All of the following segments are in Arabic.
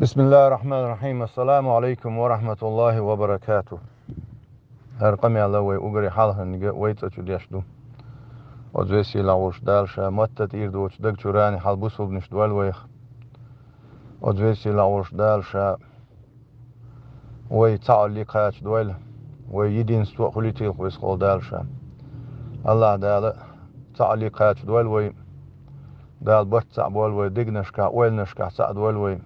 بسم الله الرحمن الرحيم. السلام عليكم ورحمة الله وبركاته. هرقم الله ويقري حالها نجا ويتأتو ديشدو وزيسي لاوش دالشا متت إيردو وتدق شوراني حال بوسو بنشدوال ويخ وزيسي لاوش دالشا ويتعال لي قاتش دوال ويدين سوء خليتي ويسخول دالشا الله دال تعال لي قاتش دوال وي دال بطع بوال وي دقنشكا ويلنشكا سعد وال وي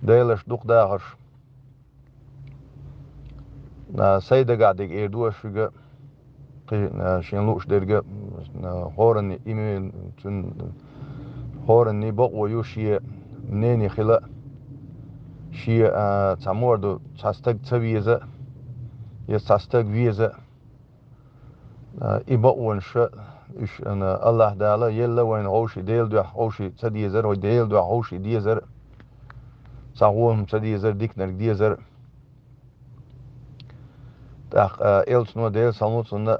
ديلش دوق داغش سيدة قاعدك إيردوش فيقا شين لوش درجة هورن إيميل تن هورن بقوا يوشي منين خلا شيء تعمردو تستق تبيزة يستق فيزة إبقون شاء إيش أنا الله دالا يلا وين هوشي ديل دو هوشي تديزر وديل دو هوشي ديزر صاحوهم تديزر ديكنر ديزر تاخ إلس نو ديل سالموتنا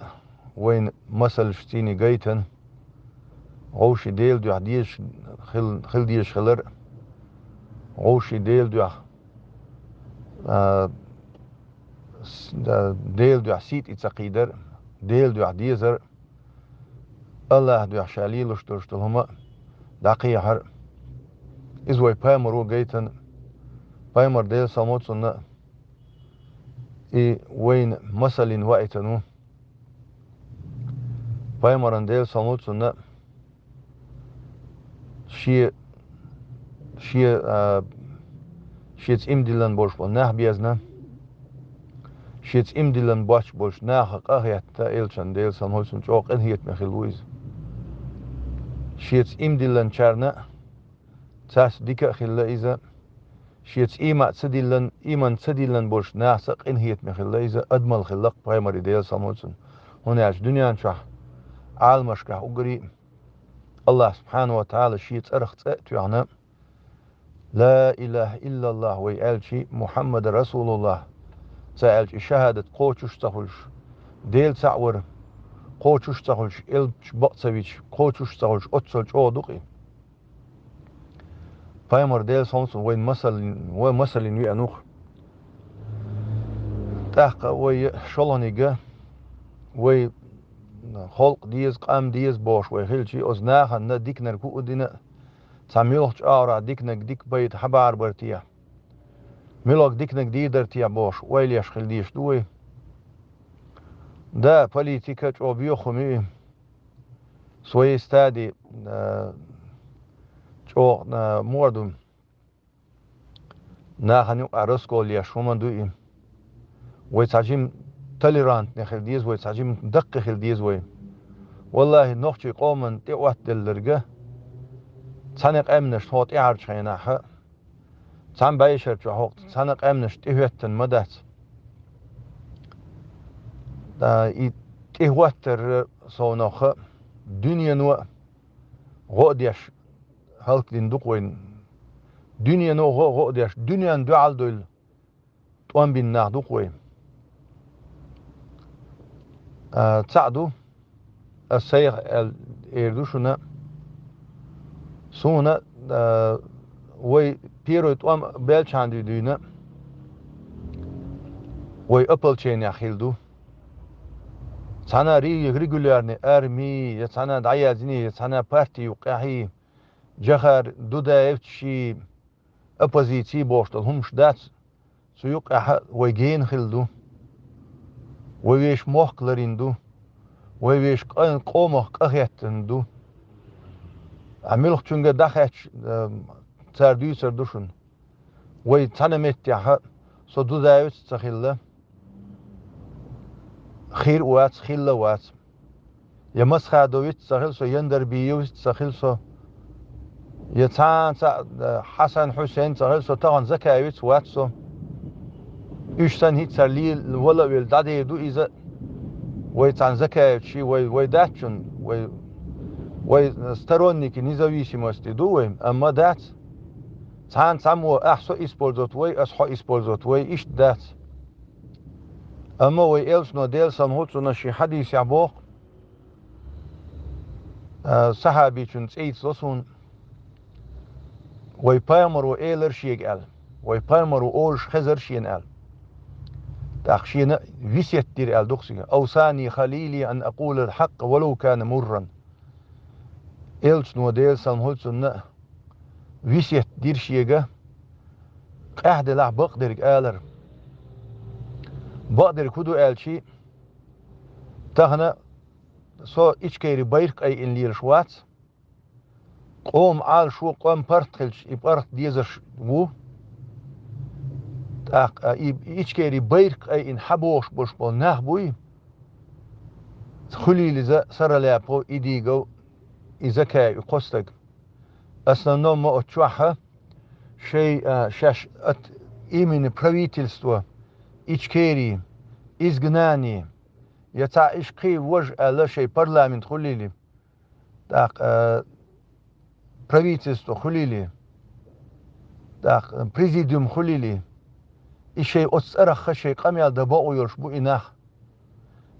وين مسل شتيني جيتن هوشي ديل دو ديش خل ديش خلر هوشي ديل دو ديل دو سيت إتساقيدر ديل دو ديزر الله دو شاليل وشترشتلهما دقيحر إزوي بايمرو جيتن بايمر ديل سالموتنا إي وين مسلين وقتنو بايمران ديل سالموتنا شي شي شيت إمدلن بوش نح بيزنا شيت إمدلن بوش نح قهيت تا إلشان ديل سالموتنا جوق إنهيت مخلويز شيت إمدلن شارنا تاس ديكا خلا إذا شيت إيما تسدلن إيمان تسدلن بوش ناسق إنهيت مخلا إذا أدمل خلق بايمري ديل سالموتنا هنا عش دنيا شح عالمشكح أقري الله سبحانه وتعالى شيت أرخت أتوعنا لا إله إلا الله ويألشي محمد رسول الله سألش شهادة قوتش تخلش ديل تعور قوتش تخلش إلش بقصبيش قوتش تخلش أتصلش أو دقي بايمر ديل سونسون وين مثل يأنوخ تحقق وي شلونيجا وي خلق ديز قام ديز باش وي خلشي أزناها نديك نركو دينا تعملوش أورا ديك بيت حبار برتيا ملوك ديكنك دي درتيا باش ويليش خلديش دوي دا بوليتيكا او بيوخمي سوي استادي او موردم ناخنيو ارسكول يا شومان دوي ويتاجيم توليرانت نخلديز ويتاجيم دق خلديز وي والله نوخشي قومن تي وات دلرجه تانق امنش هوت يارج هيناها تان بايشر جو تانق امنش تيهتن مدات دا تيهوتر سونوخ دنيا نو غوديش هلك دين دوقوين دنيا نو غوديش دنيا دوال دول توان بين ناخ دوقوين تساعدو السيغ الايردوشنا سونا وي بيرو توان بيلشاندي دينا وي ابل تشين يا خيلدو سانا ريغولارني ارمي سانا دايازني سانا بارتي وقاهي جخر دودا افتشي oppositie borstel humш dat suyuk ويجين خلدو ويش موخلريندو ويش قومخ قهيتندو عملخ چونگا دخش تردوسر دوشن وي تنمت يا سو دو داوت تخيل خير وات خيل وات يا مسخا دويت تخيل سو يندر بيوت تخيل سو يتان حسن حسين تخيل سو طبعا زكاويت وات سو يشتن هيت سرلي ولا ولدادي دو إذا ويتان زكاة شيء ويداتشن ويسترونيك независимости دوهم أما دات تان تامو أحسو إسبولزوت وي أصحو إسبولزوت وي إيش دات أما وي إلس نو ديل سنهوتسو نشي حديث يعبوق صحابي چون تسيت لسون وي بايمر وإيلر شيء قال وي بايمر وأولش خزر شين قال تأخشينا فيسيت دير قال دخسي أوصاني خليلي أن أقول الحق ولو كان مرا إلش نو ديل سلم هولسون فيسيت دير شيء قاعد لا بقدر قالر بقدر كدو قال شيء تهنا سو إشكيري بيرك أي إن لير شوات قوم عال شو قوم برتخلش يبرت ديزر وو تاق إشكيري بيرك أي إن حبوش بوش بو نهبوي خلي لذا سر لابو إديغو إذا كاي قصتك أصلا نوم ما أتشوحها شيء شاش أت إيمن правительство إشكيري إزغناني يتا إشقي وج على شيء парламент خليلي تاق правительство خليلي تاق президиум خليلي إشي أتسرخ شيء قميال دباو يرشبو إناخ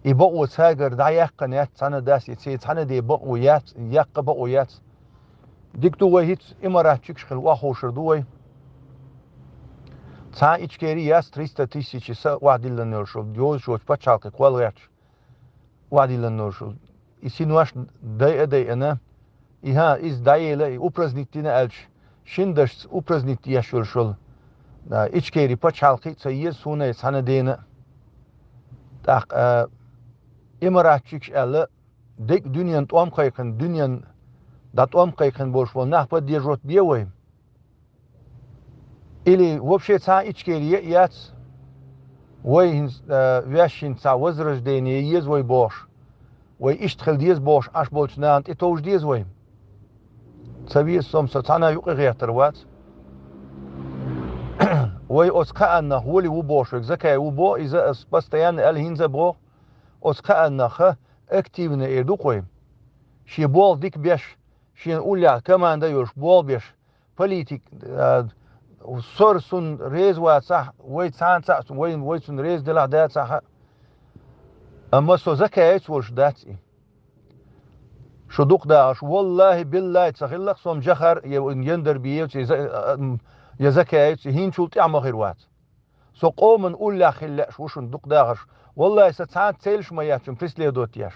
يبقوا تاجر دعيق قنات سنة داس يتسيت سنة دي بقوا يات يق بقوا يات ديك دوي هيت إمارات تشكل واحو شردوي تا إشكيري ياس 300,000 سا وعدي لنورشو ديوز شو تبتشالك كوالغيرش وعدي لنورشو إسينواش داي أنا إها إز داي لا أوبرزنيتنا ألش شندش أوبرزنيت يشولشول إشكيري بتشالك تسير سونة سنة دينا تاق إمارات تشكل ديك دنيا توام قيقن دنيا دات توام قيقن بوش والنح بد ديجوت بيوي إلي وبشي تا إشكيري يات وي واشين تا وزرش ديني يز وي بوش وي اشتخل ديز بوش اش بولش نانت اتوش ديز وي تسوي السوم ستانا يقي غيرتر وات وي اسكا هو اللي وبوش زكاي وبو إذا بستيان الهينزا بو اسكا خ اكتيفنا إيردو قوي شي بول ديك بيش شي نقول لها كمان دا يوش بول بيش بوليتيك صور سن ريز وات صح وي تسان صح وي سن ريز دلا دات صح اما سو زكايت وش داتي شو دوق داش والله بالله تسخلق سوم جخر يندر بيوت يا زكايت هين شو تعمل غير وات سو قوم نقول لا خلاش وش دوق داش والله ستان تسيلش ما ياتم فيسلي دوتياش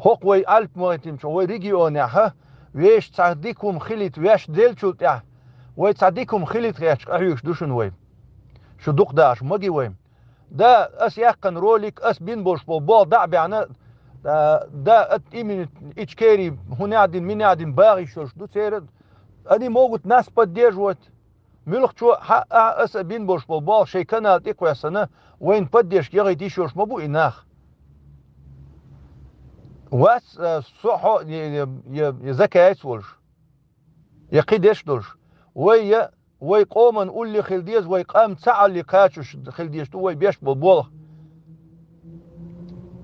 هوق وي الف مويتم شو وي ريجيون ها ويش تصديكم خليت ويش ديل شو تاع وي تصديكم خليت ريش ايوش دوشن وي شو دوق داش ماجي وي دا اس يقن روليك اس بين بوش بول دع بيعنا دا إيمن إشكيري هنا عدين من عدين باغي شوش دو سيرد أني موجود ناس بديجوت ملخ شو حق أس بين بوش بول شيء كنا تقوى سنة وين بديش يغي تيشوش مبو إناخ واس صحو يزكايت ولش يقيدش دولش وي قوما نقول لي خلديز وي قام تسعى اللي كاتش خلديش تو وي بيش بول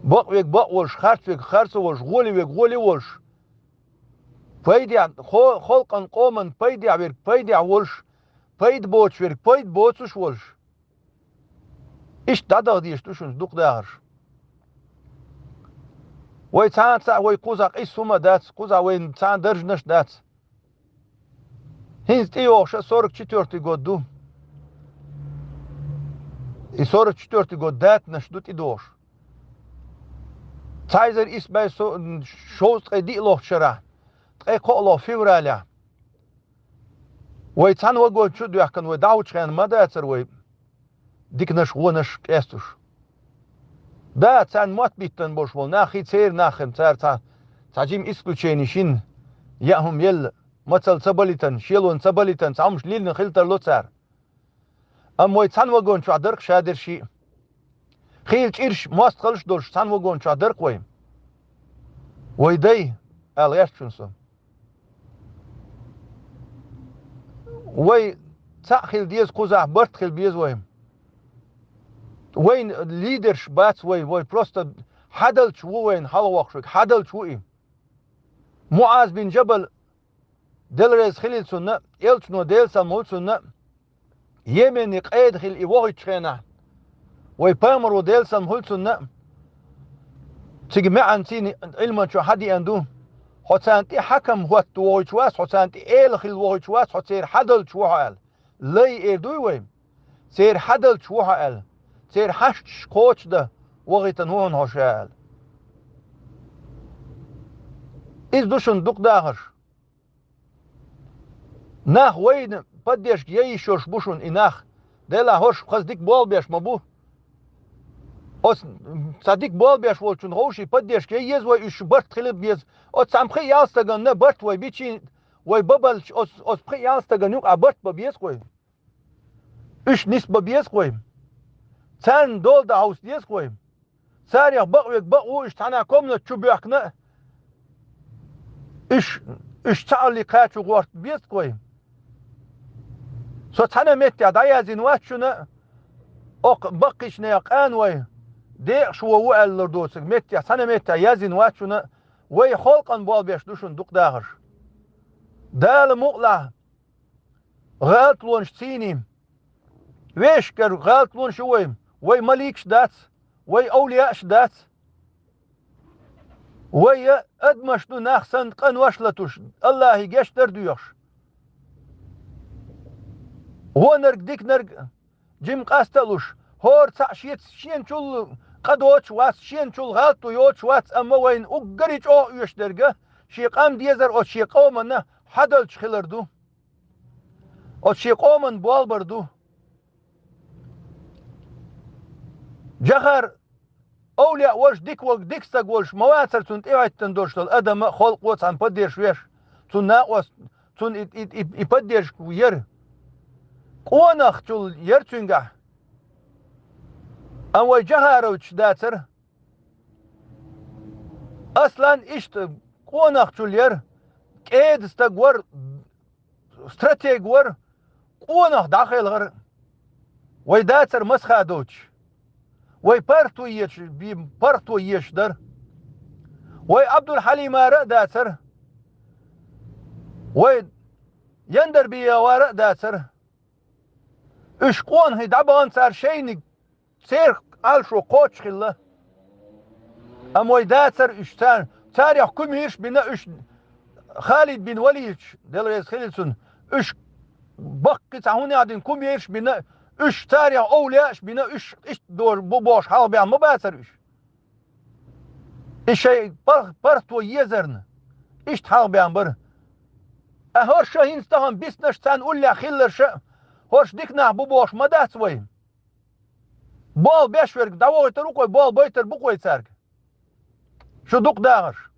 بق ولش خرس ولش غولي ولش فايدي خلقا قوما فايدي ولش فايد بوتش فايد بوتش ولش إيش تدا ديش توشن دوق داهرش وي تان وي قوزاق إيش سوما دات قوزا وين تان درج نش دات هنز تيوش 44 году и 44 год дат наш дут идош Цайзер is bij zo'n shows die lochera. Tre kolo fevralia. Wij zijn wel goed doen, kan we Duits gaan, maar dat er wij dikners woners estus. Dat zijn matbitten bosch wel nach iets hier nach hem tajim исключением. Я هم يل مثل سبليتن شيلون سبليتن سامش ليلن خلتر لوتسار. أم wij zijn wel goed شادر شادر شي. خيل إيرش ماست خلش دولش سان وجون شادر قوي ويدي اليشتنسو وي تأخيل ديز قزع برت خيل بيز وين ليدرش بات وي بروست حدل شو وين حلو وقشك حدل شو إيه معاذ بن جبل دلرز خليل سنة إلتنو ديل سامول سنة يمن قيد خيل إيوه تشينا وي بامر وديل سام هولسون تيجي معن تيني علما شو حدي عندو حسانتي حكم هو تويتواس حسانتي إل خل ويتواس حسير حدل شوال لي إردوي ويم سير حدل شوال سير حش كوتش ده وغيتن هون هشال إز دوشن دوك داغر ناخ وين بديش يشوش بوشن إناخ دلا هوش خز ديك بول بيش مبو أس صديق بول بيش ولشن هوشي بديش يز وي إش برت خلب يز أس سامخي يالستغن نه برت وي بيچين وي ببل أس بخي يالستغن يوك أبرت ببيز كوي إش نس ببيز كوي تان دول دا هوس ديز كوي ساريخ بقويك بقو إش تانا كومنا تشوبيخ نه إش تعالي قاتشو غورت بيز كوي سو تانا ميت دايا زينواتشو أق بقيش نيقان وي ديق شو وقال لردوسك ميت سنة ميت يازين واتشو وي خلقا بول بيش دوشن دوق داغر دال مقلع غالت لون شتيني ويش كر غالت لون شويم وي مليك شدات وي أولياء شدات وي أدمش دو ناخسن قن وشلتوش الله يجيش دردويش هو نرق ديك نرق جيم قاستلوش هور تعشيت شين شول قدوش واس شين شول غالتو يوش واس أما وين أقريج أو يشترقه شيقام ديزر أو شيقومن حدل شخلردو أو شيقومن بوالبردو جخر أولياء وش ديك وق ديك ساقولش مواتر تون إيوات تندوشتل أدم خلق واتس عن بديش ويش تون ناقوس تون يبديش وير قونخ تول يرتونغا أم وجهاروش داتر أصلا إشت قونخ تول ير كيد استقور استراتيج ور قونخ داخل غر ويداتر مسخادوش وي بارتو يش بي بارتو يش در وي عبد الحليم رأ داتر وي يندر بي ورأ داتر إش قون هي دبان صار شيء سير عالشو قوتش خلا أم وي داتر إش تار يحكم هيش بنا إش خالد بن وليد دل رئيس خليلسون إش بقي تعوني عدين كم هيش بنا إش تار يح أولياش بنا إش دور بوبوش حال بيان مباتر إش شيء برتو يزرن إش حال بيان بر أهور شاهين استهم بيسنش تان أوليا خلر شا هورش ديكنا بوبوش مدات وين بال بيشورك داوي تروكوي بال بيتر بوكوي تسارك شو دوق داغر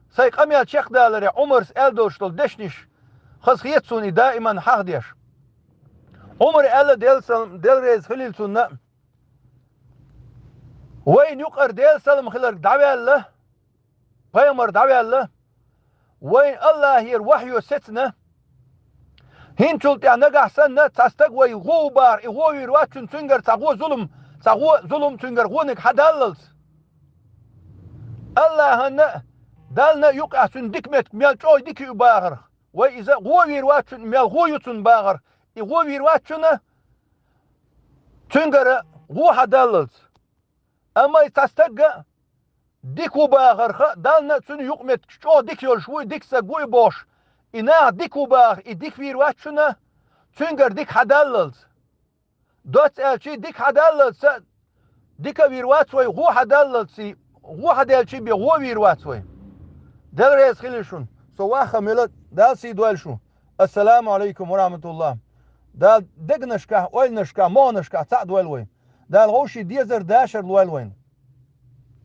سايق أميال شيخ دالري عمرس ألدوشتل دشنش خز خيتسوني دائما حق ديش عمر ألا ديل ريز خليلسون وين يقر ديل سلم خلر دعوي الله بيمر دعوي الله وين الله هير وحيو ستنا هين شلت يعني نجح سنة تستقوي غوبار إغوي رواتشن تنجر تغو ظلم تنجر غونك حداللس الله هن دالنا يقع سن ديكمت ميال شوي ديكي باغر وإذا غوي رواتشن ميال غويتن باغر إغوي رواتشن تنجر غو حداللس أما تستقى ديكو باغر دالنا سن يقمت شو ديكيول شوي ديكسا غوي بوش إنا ديكو باغ إديك ويرواتشنا تنجر ديك حداللز دوت ألشي ديك حداللز ديك ويرواتسوي غو حداللز غو حدالشي بي غو ويرواتسوي دل ريز خليشون سواخا ملت دال سي دوالشو السلام عليكم ورحمة الله دال دق نشكا ويل نشكا مو نشكا تا دوالوين دال غوشي ديزر داشر دوالوين